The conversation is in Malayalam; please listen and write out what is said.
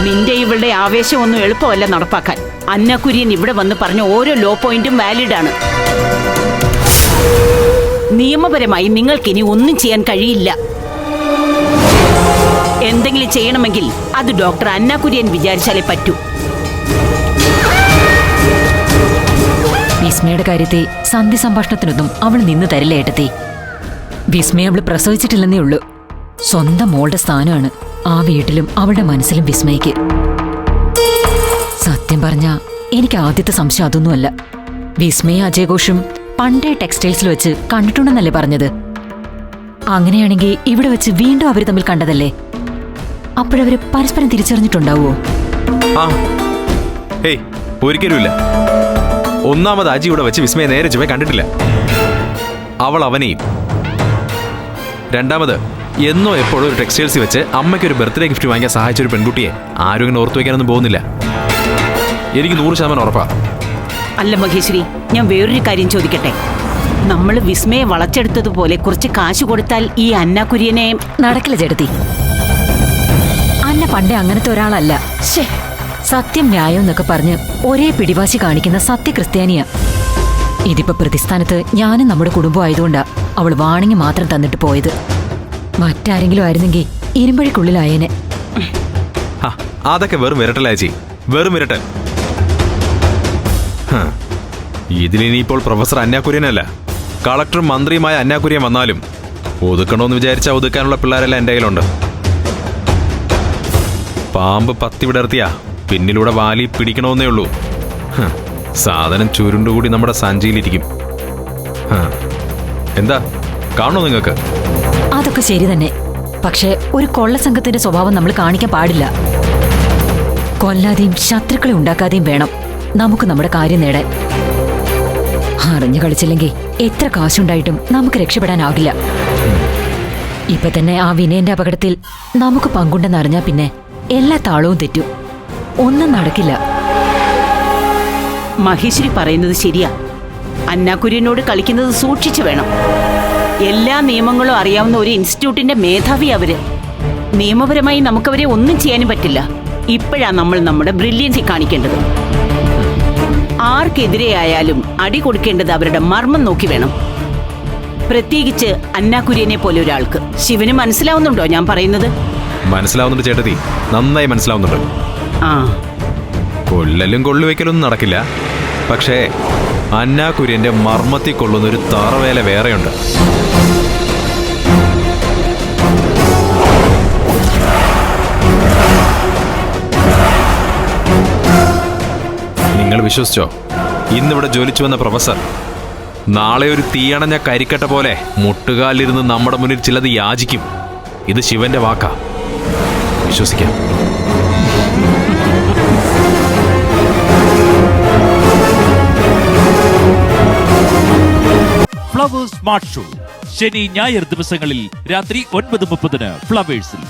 നിന്റെ ഇവളുടെ ആവേശമൊന്നും എളുപ്പമല്ല നടപ്പാക്കാൻ. അന്ന കുര്യൻ ഇവിടെ വന്ന് പറഞ്ഞ ഓരോ ലോ പോയിന്റും വാലിഡ് ആണ്. നിയമപരമായി നിങ്ങൾക്കിനി ഒന്നും ചെയ്യാൻ കഴിയില്ല. എന്തെങ്കിലും ചെയ്യണമെങ്കിൽ അത് ഡോക്ടർ അന്ന കുര്യൻ വിചാരിച്ചാലേ പറ്റൂ. വിസ്മയുടെ കാര്യത്തെ സന്ധി സംഭാഷണത്തിനൊന്നും അവൾ നിന്ന് തരില്ല ഏട്ടത്തി. വിസ്മയെ അവള് പ്രസവിച്ചിട്ടില്ലെന്നേ ഉള്ളൂ. സ്വന്തം മോളുടെ സ്ഥാനമാണ് ആ വീട്ടിലും അവളുടെ മനസ്സിലും വിസ്മയ്ക്ക്. സത്യം പറഞ്ഞ എനിക്ക് ആദ്യത്തെ സംശയം അതൊന്നുമല്ല. വിസ്മയും അജയഘോഷും പണ്ടേ ടെക്സ്റ്റൈൽസിൽ വെച്ച് കണ്ടിട്ടുണ്ടെന്നല്ലേ പറഞ്ഞത്? അങ്ങനെയാണെങ്കിൽ ഇവിടെ വെച്ച് വീണ്ടും അവര് തമ്മിൽ കണ്ടതല്ലേ? അപ്പോഴവര് പരസ്പരം തിരിച്ചറിഞ്ഞിട്ടുണ്ടാവോ? ഒരിക്കലുമില്ല. ഒന്നാമത് അജി ഇവിടെ വെച്ച് വിസ്മയെ നേരെ ചുവ കണ്ടിട്ടില്ല. അവൾ അവനെയും. രണ്ടാമത് എന്നോ എപ്പോഴും ഒരു ടെക്സ്റ്റൈൽസിൽ വെച്ച് അമ്മയ്ക്ക് ഒരു ബർത്ത്ഡേ ഗിഫ്റ്റ് വാങ്ങിക്കാൻ സഹായിച്ച ഒരു പെൺകുട്ടിയെ ആരും ഇങ്ങനെ ഓർത്തു വയ്ക്കാനൊന്നും പോകുന്നില്ല. എനിക്ക് 100% ഉറപ്പാ. അല്ല മഹേശ്വരി, ഞാൻ വേറൊരു കാര്യം ചോദിക്കട്ടെ. നമ്മൾ വിസ്മയെ വളച്ചെടുത്തതുപോലെ കുറച്ച് കാശ് കൊടുത്താൽ ഈ അന്ന കുര്യനെ... നടക്കില്ല ചേട്ടത്തി. അന്ന പണ്ടേ അങ്ങനത്തെ ഒരാളല്ല. സത്യം ന്യായം എന്നൊക്കെ പറഞ്ഞ് ഒരേ പിടിവാശി കാണിക്കുന്ന സത്യക്രിസ്ത്യാനിയാ. ഇതിപ്പോ പ്രതിസ്ഥാനത്ത് ഞാനും നമ്മുടെ കുടുംബം ആയതുകൊണ്ടാ അവൾ വാണിങ് മാത്രം തന്നിട്ട് പോയത്. മറ്റാരെങ്കിലും ആയിരുന്നെങ്കിൽ ഇരുമ്പഴിക്കുള്ളിലായേനെ. അതൊക്കെ വെറും വിരട്ടലാച്ചി, വെറും വിരട്ടൽ. ഇതിലിനിയിപ്പോൾ പ്രൊഫസർ അന്ന കുര്യനല്ല, കളക്ടറും മന്ത്രിയുമായ അന്ന കുര്യൻ വന്നാലും ഒതുക്കണമെന്ന് വിചാരിച്ചാൽ ഒതുക്കാനുള്ള പിള്ളേരെല്ലാം എൻ്റെ കയ്യിലുണ്ട്. പാമ്പ് പത്തി വിടർത്തിയാ പിന്നിലൂടെ വാലി പിടിക്കണമെന്നേ ഉള്ളൂ. സാധനം ചുരുണ്ടുകൂടി നമ്മുടെ സഞ്ചിയിലിരിക്കും. എന്താ കാണോ നിങ്ങൾക്ക്? അതൊക്കെ ശരി തന്നെ. പക്ഷെ ഒരു കൊള്ളസംഘത്തിന്റെ സ്വഭാവം നമ്മൾ കാണിക്കാൻ പാടില്ല. കൊല്ലാതെയും ശത്രുക്കളെ ഉണ്ടാക്കാതെയും വേണം നമുക്ക് നമ്മുടെ കാര്യം നേടാൻ. അറിഞ്ഞു കളിച്ചില്ലെങ്കിൽ എത്ര കാശുണ്ടായിട്ടും നമുക്ക് രക്ഷപ്പെടാനാകില്ല. ഇപ്പൊ തന്നെ ആ വിനയന്റെ അപകടത്തിൽ നമുക്ക് പങ്കുണ്ടെന്നറിഞ്ഞാ പിന്നെ എല്ലാ താളവും തെറ്റും. ഒന്നും നടക്കില്ല. മഹേശ്വരി പറയുന്നത് ശരിയാ. അന്ന കുര്യനോട് കളിക്കുന്നത് സൂക്ഷിച്ചു വേണം. എല്ലാ നിയമങ്ങളും അറിയാവുന്ന ഒരു ഇൻസ്റ്റിറ്റ്യൂട്ടിന്റെ മേധാവി അവര്. നിയമപരമായി നമുക്കവരെ ഒന്നും ചെയ്യാനും പറ്റില്ല. ഇപ്പോഴാ നമ്മൾ നമ്മുടെ ബ്രില്യൻസി കാണിക്കേണ്ടത്. ആർക്കെതിരെ ആയാലും അടി കൊടുക്കേണ്ടത് അവരുടെ മർമ്മം നോക്കി വേണം. പ്രത്യേകിച്ച് അന്ന കുര്യനെ പോലെ ഒരാൾക്ക്. ശിവന് മനസ്സിലാവുന്നുണ്ടോ ഞാൻ പറയുന്നത്? മനസ്സിലാവുന്നുണ്ട് ചേട്ടത്തി, നന്നായി മനസ്സിലാവുന്നുണ്ട്. കൊല്ലലും കൊള്ളുവയ്ക്കലൊന്നും നടക്കില്ല. പക്ഷേ അന്ന കുര്യന്റെ മർമ്മത്തിൽ കൊള്ളുന്നൊരു തറവേല വേറെയുണ്ട്. നിങ്ങൾ വിശ്വസിച്ചോ? ഇന്നിവിടെ ജോലിച്ചു വന്ന പ്രൊഫസർ നാളെ ഒരു തീയണഞ്ഞ കരിക്കട്ട പോലെ മുട്ടുകാലിരുന്ന് നമ്മുടെ മുന്നിൽ ചിലത് യാചിക്കും. ഇത് ശിവന്റെ വാക്കാ, വിശ്വസിക്കാം. ഫ്ലവേഴ്സ് സ്മാർട്ട് ഷോ ശനി ഞായർ ദിവസങ്ങളിൽ രാത്രി 9:30 ഫ്ലവേഴ്സിൽ.